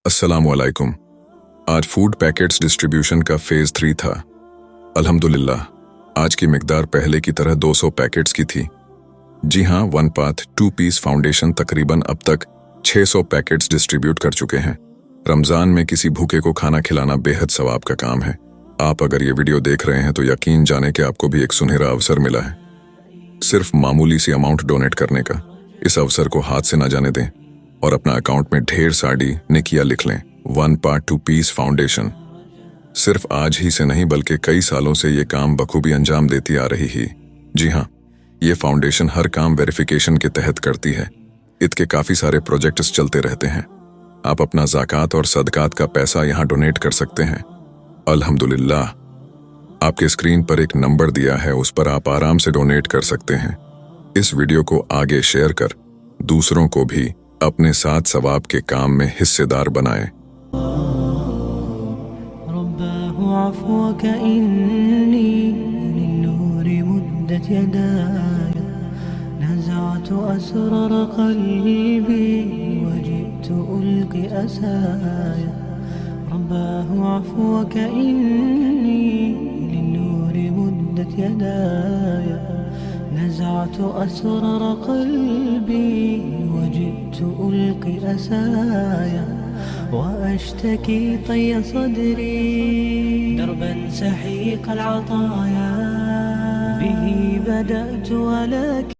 अस्सलाम वालेकुम। आज फूड पैकेट्स डिस्ट्रीब्यूशन का फेज 3 था। अल्हम्दुलिल्लाह आज की मिकदार पहले की तरह 200 पैकेट्स की थी। जी हाँ, वन पाथ 2 पीस फाउंडेशन तकरीबन अब तक 600 पैकेट्स डिस्ट्रीब्यूट कर चुके हैं। रमजान में किसी भूखे को खाना खिलाना बेहद सवाब का काम है। आप अगर ये वीडियो देख रहे हैं तो यकीन जाने कि आपको भी एक सुनहरा अवसर मिला है, सिर्फ मामूली सी अमाउंट डोनेट करने का। इस अवसर को हाथ से न जाने दें और अपना अकाउंट में ढेर सारी नेकियां लिख लें। वन पार्ट 2 पीस फाउंडेशन सिर्फ आज ही से नहीं बल्कि कई सालों से ये काम बखूबी अंजाम देती आ रही है। जी हाँ, ये फाउंडेशन हर काम वेरिफिकेशन के तहत करती है। इसके काफी सारे प्रोजेक्ट्स चलते रहते हैं। आप अपना ज़कात और सदकात का पैसा यहाँ डोनेट कर सकते हैं। अल्हम्दुलिल्लाह आपके स्क्रीन पर एक नंबर दिया है, उस पर आप आराम से डोनेट कर सकते हैं। इस वीडियो को आगे शेयर कर दूसरों को भी अपने साथ सवाब के काम में हिस्सेदार बनाएं। نزعت أسرار قلبي وجئت ألقي أسايا وأشتكي طي صدري دربا سحيق العطايا به بدأت ولكن